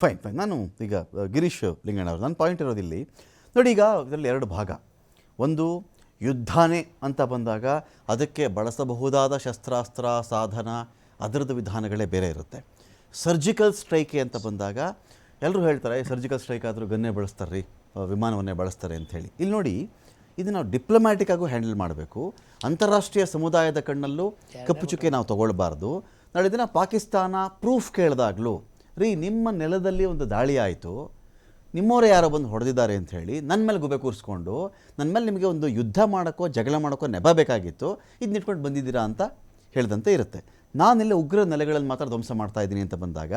Fine fine ನಾನು ಈಗ ಗಿರೀಶ್ ಲಿಂಗಣ್ಣವ್ರು ನನ್ನ ಪಾಯಿಂಟ್ ಇರೋದಿಲ್ಲಿ ನೋಡಿ. ಈಗ ಇದರಲ್ಲಿ ಎರಡು ಭಾಗ. ಒಂದು ಯುದ್ಧನೇ ಅಂತ ಬಂದಾಗ ಅದಕ್ಕೆ ಬಳಸಬಹುದಾದ ಶಸ್ತ್ರಾಸ್ತ್ರ ಸಾಧನ ಅದರದ್ದು ವಿಧಾನಗಳೇ ಬೇರೆ ಇರುತ್ತೆ. ಸರ್ಜಿಕಲ್ ಸ್ಟ್ರೈಕೆ ಅಂತ ಬಂದಾಗ ಎಲ್ಲರೂ ಹೇಳ್ತಾರೆ ಸರ್ಜಿಕಲ್ ಸ್ಟ್ರೈಕ್ ಆದರೂ ಗನ್ನೇ ಬಳಸ್ತಾರೆ ರೀ, ವಿಮಾನವನ್ನೇ ಬಳಸ್ತಾರೆ ಅಂಥೇಳಿ. ಇಲ್ಲಿ ನೋಡಿ, ಇದು ನಾವು ಡಿಪ್ಲೊಮ್ಯಾಟಿಕ್ ಆಗೂ ಹ್ಯಾಂಡಲ್ ಮಾಡಬೇಕು. ಅಂತಾರಾಷ್ಟ್ರೀಯ ಸಮುದಾಯದ ಕಣ್ಣಲ್ಲೂ ಕಪ್ಪು ಚುಕ್ಕೆ ನಾವು ತೊಗೊಳ್ಬಾರ್ದು. ನಾಳೆ ದಿನ ಪಾಕಿಸ್ತಾನ ಪ್ರೂಫ್ ಕೇಳಿದಾಗಲೂ ರೀ ನಿಮ್ಮ ನೆಲದಲ್ಲಿ ಒಂದು ದಾಳಿ ಆಯಿತು, ನಿಮ್ಮವರೇ ಯಾರೋ ಬಂದು ಹೊಡೆದಿದ್ದಾರೆ ಅಂತ ಹೇಳಿ ನನ್ನ ಮೇಲೆ ಗುಬೆ ಕೂರಿಸ್ಕೊಂಡು ನನ್ನ ಮೇಲೆ ನಿಮಗೆ ಒಂದು ಯುದ್ಧ ಮಾಡೋಕ್ಕೋ ಜಗಳ ಮಾಡೋಕ್ಕೋ ನೆಪ ಬೇಕಾಗಿತ್ತು, ಇದನ್ನ ಇಟ್ಕೊಂಡು ಬಂದಿದ್ದೀರಾ ಅಂತ ಹೇಳಿದಂತೆ ಇರುತ್ತೆ. ನಾನೆಲ್ಲ ಉಗ್ರ ನೆಲೆಗಳಲ್ಲಿ ಮಾತ್ರ ಧ್ವಂಸ ಮಾಡ್ತಾ ಇದ್ದೀನಿ ಅಂತ ಬಂದಾಗ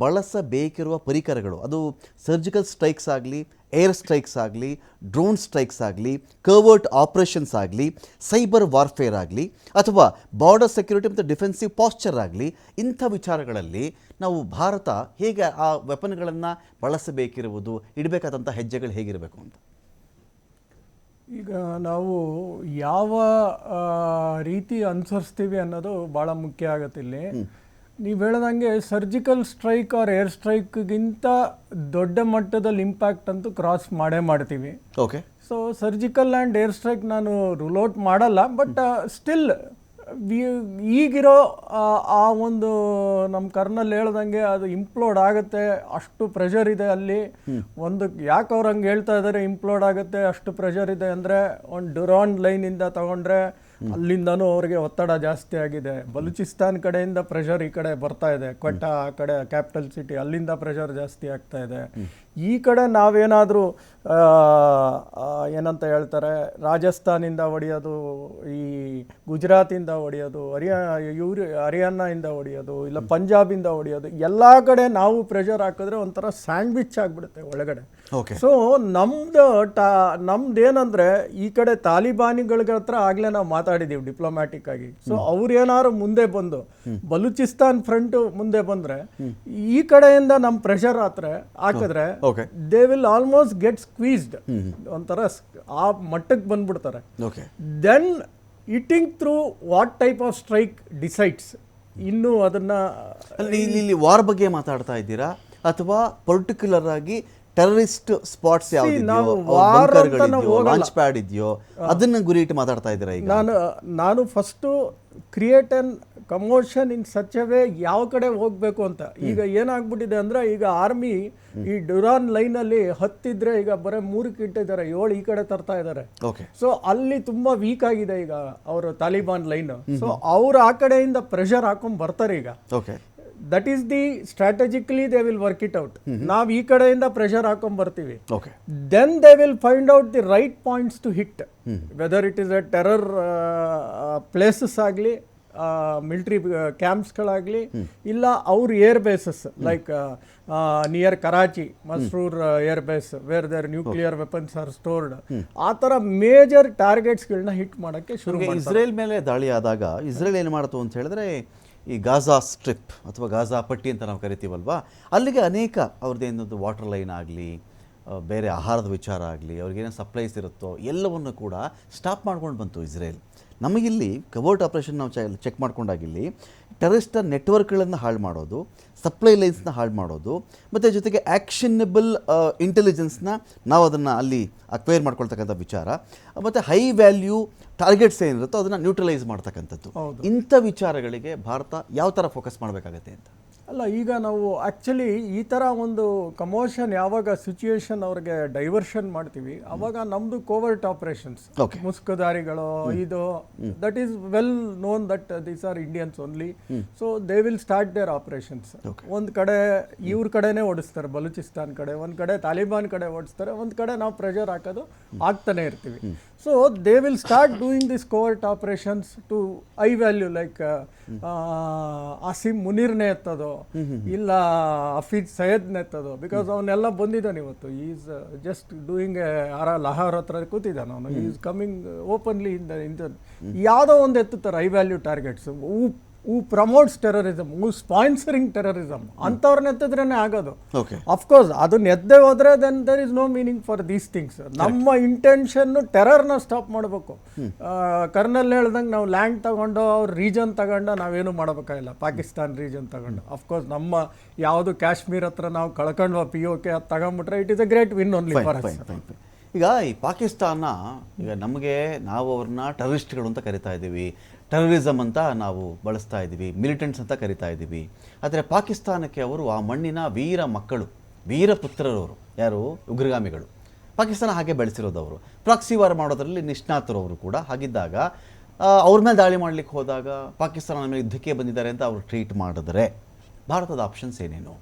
ಬಳಸಬೇಕಿರುವ ಪರಿಕರಗಳು, ಅದು ಸರ್ಜಿಕಲ್ ಸ್ಟ್ರೈಕ್ಸ್ ಆಗಲಿ, ಏರ್ ಸ್ಟ್ರೈಕ್ಸ್ ಆಗಲಿ, ಡ್ರೋನ್ ಸ್ಟ್ರೈಕ್ಸ್ ಆಗಲಿ, ಕರ್ವರ್ಟ್ ಆಪರೇಷನ್ಸ್ ಆಗಲಿ, ಸೈಬರ್ ವಾರ್ಫೇರ್ ಆಗಲಿ, ಅಥವಾ ಬಾರ್ಡರ್ ಸೆಕ್ಯೂರಿಟಿ ಮತ್ತು ಡಿಫೆನ್ಸಿವ್ ಪಾಸ್ಚರ್ ಆಗಲಿ, ಇಂಥ ವಿಚಾರಗಳಲ್ಲಿ ನಾವು ಭಾರತ ಹೇಗೆ ಆ ವೆಪನ್ಗಳನ್ನು ಬಳಸಬೇಕಿರುವುದು, ಇಡಬೇಕಾದಂಥ ಹೆಜ್ಜೆಗಳು ಹೇಗಿರಬೇಕು ಅಂತ. ಈಗ ನಾವು ಯಾವ ರೀತಿ ಅನುಸರಿಸ್ತೀವಿ ಅನ್ನೋದು ಭಾಳ ಮುಖ್ಯ ಆಗುತ್ತೆ ಇಲ್ಲಿ. ನೀವು ಹೇಳ್ದಂಗೆ ಸರ್ಜಿಕಲ್ ಸ್ಟ್ರೈಕ್ ಆರ್ ಏರ್ ಸ್ಟ್ರೈಕ್ಗಿಂತ ದೊಡ್ಡ ಮಟ್ಟದಲ್ಲಿ ಇಂಪ್ಯಾಕ್ಟ್ ಅಂತೂ ಕ್ರಾಸ್ ಮಾಡ್ತೀವಿ. Okay, so surgical and air strike ನಾನು ರೂಲ್ ಔಟ್ ಮಾಡಲ್ಲ, ಬಟ್ ಸ್ಟಿಲ್ ಈಗಿರೋ ಆ ಒಂದು ನಮ್ಮ ಕರ್ನಲ್ ಹೇಳ್ದಂಗೆ ಅದು ಇಂಪ್ಲೋಡ್ ಆಗುತ್ತೆ, ಅಷ್ಟು ಪ್ರೆಷರ್ ಇದೆ ಅಲ್ಲಿ. ಒಂದು ಯಾಕೆ ಅವ್ರು ಹಂಗೆ ಹೇಳ್ತಾ ಇದ್ದಾರೆ ಇಂಪ್ಲೋಡ್ ಆಗುತ್ತೆ ಅಷ್ಟು ಪ್ರೆಷರ್ ಇದೆ ಅಂದರೆ, ಒಂದು ಡುರಾನ್ ಲೈನಿಂದ ತಗೊಂಡ್ರೆ ಅಲ್ಲಿಂದನೂ ಅವ್ರಿಗೆ ಒತ್ತಡ ಜಾಸ್ತಿ ಆಗಿದೆ. ಬಲೂಚಿಸ್ತಾನ್ ಕಡೆಯಿಂದ ಪ್ರೆಷರ್ ಈ ಕಡೆ ಬರ್ತಾ ಇದೆ, ಕ್ವೆಟಾ ಆ ಕಡೆ ಕ್ಯಾಪಿಟಲ್ ಸಿಟಿ, ಅಲ್ಲಿಂದ ಪ್ರೆಷರ್ ಜಾಸ್ತಿ ಆಗ್ತಾ ಇದೆ. ಈ ಕಡೆ ನಾವೇನಾದರೂ ಏನಂತ ಹೇಳ್ತಾರೆ ರಾಜಸ್ಥಾನಿಂದ ಹೊಡೆಯೋದು, ಈ ಗುಜರಾತಿಂದ ಹೊಡೆಯೋದು, ಹರಿಯಾಣದಿಂದ ಹೊಡೆಯೋದು, ಇಲ್ಲ ಪಂಜಾಬಿಂದ ಹೊಡೆಯೋದು, ಎಲ್ಲ ಕಡೆ ನಾವು ಪ್ರೆಷರ್ ಹಾಕಿದ್ರೆ ಒಂಥರ ಸ್ಯಾಂಡ್ವಿಚ್ ಆಗಿಬಿಡುತ್ತೆ ಒಳಗಡೆ. ಸೊ ನಮ್ದೇನಂದ್ರೆ ಈ ಕಡೆ ತಾಲಿಬಾನಿಗಳ ಹತ್ರ ಆಗ್ಲೇ ನಾವು ಮಾತಾಡಿದೀವಿ ಡಿಪ್ಲೊಮ್ಯಾಟಿಕ್ ಆಗಿ. ಸೊ ಅವ್ರೇನಾದ್ರು ಮುಂದೆ ಬಂದು ಬಲೂಚಿಸ್ತಾನ್ ಫ್ರಂಟ್ ಮುಂದೆ ಬಂದ್ರೆ ಈ ಕಡೆಯಿಂದ ನಮ್ ಪ್ರೆಷರ್ ಹಾಕಿದ್ರೆ they will almost get squeezed, ಒಂಥರ ಆ ಮಟ್ಟಕ್ಕೆ ಬಂದ್ಬಿಡ್ತಾರೆ. Then eating through what type of strike decides. ಇನ್ನು ಅದನ್ನ ಇಲ್ಲಿ ವಾರ್ ಬಗ್ಗೆ ಮಾತಾಡ್ತಾ ಇದ್ದೀರಾ ಅಥವಾ ಪರ್ಟಿಕ್ಯುಲರ್ ಆಗಿ ಟೆರರಿಸ್ಟ್ ಸ್ಪಾಟ್ಸ್ ಯಾವ್ದು ಲಾಂಚ್ ಪ್ಯಾಡ್ ಇದೆಯೋ ಅದನ್ನ ಗುರಿ ಇಟ್ಟು ಮಾತಾಡ್ತಾ ಇದ್ದೀರಾ? ಈಗ ನಾನು first create an commotion in such A way ಯಾವ ಕಡೆ ಹೋಗ್ಬೇಕು ಅಂತ. ಈಗ ಏನಾಗ್ಬಿಟ್ಟಿದೆ ಅಂದ್ರೆ, ಈಗ ಆರ್ಮಿ ಈ ಡುರಾನ್ ಲೈನ್ ಅಲ್ಲಿ ಹತ್ತಿದ್ರೆ ಈಗ ಬರೀ 3 ಇಟ್ಟಿದ್ದಾರೆ, 7 ಈ ಕಡೆ ತರ್ತಾ ಇದ್ದಾರೆ. ಸೊ ಅಲ್ಲಿ ತುಂಬಾ ವೀಕ್ ಆಗಿದೆ ಈಗ ಅವರು ತಾಲಿಬಾನ್ ಲೈನ್. ಸೊ ಅವ್ರು ಆ ಕಡೆಯಿಂದ ಪ್ರೆಷರ್ ಹಾಕೊಂಡ್ ಬರ್ತಾರೆ ಈಗ. That is the strategically they will work it out. ನಾವು ಈ ಕಡೆಯಿಂದ ಪ್ರೆಷರ್ ಹಾಕೊಂಡ್ ಬರ್ತೀವಿ, then they will find out the right points to hit, whether it is a terror places ಆಗಲಿ, ಮಿಲಿಟರಿ ಕ್ಯಾಂಪ್ಸ್ಗಳಾಗಲಿ, ಇಲ್ಲ ಅವ್ರ air bases like near Karachi, Masroor air base where there nuclear weapons are stored, ಆ ಥರ ಮೇಜರ್ ಟಾರ್ಗೆಟ್ಸ್ಗಳನ್ನ ಹಿಟ್ ಮಾಡೋಕ್ಕೆ ಶುರು. Israel ಮೇಲೆ ದಾಳಿ ಆದಾಗ ಇಸ್ರೇಲ್ ಏನು ಮಾಡ್ತು ಅಂತ ಹೇಳಿದ್ರೆ, ಈ ಗಾಜಾ ಸ್ಟ್ರಿಪ್ ಅಥವಾ ಗಾಜಾ ಪಟ್ಟಿ ಅಂತ ನಾವು ಕರಿತೀವಲ್ವಾ, ಅಲ್ಲಿಗೆ ಅನೇಕ ಅವ್ರದ್ದೇನೊಂದು ವಾಟರ್ ಲೈನ್ ಆಗಲಿ, ಬೇರೆ ಆಹಾರದ ವಿಚಾರ ಆಗಲಿ, ಅವ್ರಿಗೇನೋ ಸಪ್ಲೈಸ್ ಇರುತ್ತೋ ಎಲ್ಲವನ್ನು ಕೂಡ ಸ್ಟಾಪ್ ಮಾಡ್ಕೊಂಡು ಬಂತು ಇಸ್ರೇಲ್. ನಮಗಿಲ್ಲಿ ಕವರ್ಟ್ ಆಪರೇಷನ್ ನಾವು ಚೆಕ್ ಮಾಡ್ಕೊಂಡಾಗಿಲ್ಲಿ ಟೆರರಿಸ್ಟ ನೆಟ್ವರ್ಕ್ಗಳನ್ನು ಹಾಳು ಮಾಡೋದು, ಸಪ್ಲೈ ಲೈನ್ಸ್ನ ಹಾಳು ಮಾಡೋದು, ಮತ್ತು ಜೊತೆಗೆ ಆ್ಯಕ್ಷನಬಲ್ ಇಂಟೆಲಿಜೆನ್ಸ್ನ ನಾವು ಅದನ್ನು ಅಲ್ಲಿ ಅಕ್ವೈರ್ ಮಾಡ್ಕೊಳ್ತಕ್ಕಂಥ ವಿಚಾರ, ಮತ್ತು ಹೈ ವ್ಯಾಲ್ಯೂ ಟಾರ್ಗೆಟ್ಸ್ ಏನಿರುತ್ತೋ ಅದನ್ನು ನ್ಯೂಟ್ರಲೈಸ್ ಮಾಡ್ತಕ್ಕಂಥದ್ದು. ಇಂಥ ವಿಚಾರಗಳಿಗೆ ಭಾರತ ಯಾವ ಥರ ಫೋಕಸ್ ಮಾಡಬೇಕಾಗತ್ತೆ ಅಂತ? ಅಲ್ಲ, ಈಗ ನಾವು ಆ್ಯಕ್ಚುಲಿ ಈ ಥರ ಒಂದು ಕಮೋಷನ್ ಯಾವಾಗ ಸಿಚುಯೇಷನ್ ಅವ್ರಿಗೆ ಡೈವರ್ಷನ್ ಮಾಡ್ತೀವಿ ಅವಾಗ ನಮ್ಮದು ಕೋವರ್ಟ್ ಆಪರೇಷನ್ಸ್, ಮುಸ್ಕುದಾರಿಗಳು, ಇದು that is well known that these are Indians only. So they will start their operations. ಒಂದು ಕಡೆ ಇವ್ರ ಕಡೆನೇ ಓಡಿಸ್ತಾರೆ, ಬಲೂಚಿಸ್ತಾನ್ ಕಡೆ, ಒಂದು ಕಡೆ ತಾಲಿಬಾನ್ ಕಡೆ ಓಡಿಸ್ತಾರೆ, ಒಂದು ಕಡೆ ನಾವು ಪ್ರೆಷರ್ ಹಾಕೋದು ಆಗ್ತಾನೆ ಇರ್ತೀವಿ. So they will start doing this covert operations to high value like Asim ಮುನೀರ್ನೇ ಎತ್ತೋದು, ಇಲ್ಲ ಹಫೀಜ್ ಸೈಯದ್ನ ಎತ್ತೋದು, ಬಿಕಾಸ್ ಅವನ್ನೆಲ್ಲ ಬಂದಿದ್ದಾನೆ ಇವತ್ತು. ಈಸ್ ಜಸ್ಟ್ ಡೂಯಿಂಗ್ ಲಹಾರ್ ಹತ್ರ ಕೂತಿದ್ದಾನೆ ಅವನು, is coming openly in the ಯಾವುದೋ ಒಂದು ಎತ್ತುತ್ತಾರೆ high value targets. Who promotes terrorism, who sponsoring terrorism, ಅಂಥವ್ರನ್ನ ಎತ್ತಿದ್ರೇ ಆಗೋದು. ಓಕೆ. ಅಫ್ಕೋರ್ಸ್ ಅದನ್ನ ಎದ್ದೇ ಹೋದ್ರೆ then there is no meaning for these things. ನಮ್ಮ ಇಂಟೆನ್ಷನ್ನು ಟೆರರ್ನ ಸ್ಟಾಪ್ ಮಾಡಬೇಕು. ಕರ್ನಲ್ ಹೇಳ್ದಂಗೆ ನಾವು ಲ್ಯಾಂಡ್ ತಗೊಂಡು ಅವ್ರ ರೀಜನ್ ತಗೊಂಡು ನಾವೇನು ಮಾಡಬೇಕಾಗಿಲ್ಲ. ಪಾಕಿಸ್ತಾನ್ ರೀಜನ್ ತಗೊಂಡು ಅಫ್ಕೋರ್ಸ್ ನಮ್ಮ ಯಾವುದು ಕಾಶ್ಮೀರ್ ಹತ್ರ ನಾವು ಕಳ್ಕೊಂಡ್ವ POK ಅದು ತಗೊಂಡ್ಬಿಟ್ರೆ it is a great win only for us. ಈಗ ಈ ಪಾಕಿಸ್ತಾನ, ಈಗ ನಾವು ಅವ್ರನ್ನ ಟೆರರಿಸ್ಟ್ಗಳು ಅಂತ ಕರಿತಾ ಇದ್ದೀವಿ, ಟೆರರಿಸಮ್ ಅಂತ ನಾವು ಬಳಸ್ತಾ ಇದ್ದೀವಿ, ಮಿಲಿಟೆಂಟ್ಸ್ ಅಂತ ಕರಿತಾ ಇದ್ದೀವಿ. ಆದರೆ ಪಾಕಿಸ್ತಾನಕ್ಕೆ ಅವರು ಆ ಮಣ್ಣಿನ ವೀರ ಮಕ್ಕಳು, ವೀರ ಪುತ್ರರವರು. ಯಾರು? ಉಗ್ರಗಾಮಿಗಳು. ಪಾಕಿಸ್ತಾನ ಹಾಗೆ ಬೆಳೆಸಿರೋದು. ಅವರು ಪ್ರಾಕ್ಸಿ ವಾರ್ ಮಾಡೋದರಲ್ಲಿ ನಿಷ್ಣಾತರು ಅವರು ಕೂಡ. ಹಾಗಿದ್ದಾಗ ಅವ್ರ ಮೇಲೆ ದಾಳಿ ಮಾಡಲಿಕ್ಕೆ ಹೋದಾಗ ಪಾಕಿಸ್ತಾನ ಮೇಲೆ ಯುದ್ಧಕ್ಕೆ ಬಂದಿದ್ದಾರೆ ಅಂತ ಅವರು ಟ್ರೀಟ್ ಮಾಡಿದ್ರೆ ಭಾರತದ ಆಪ್ಷನ್ಸ್ ಏನೇನು?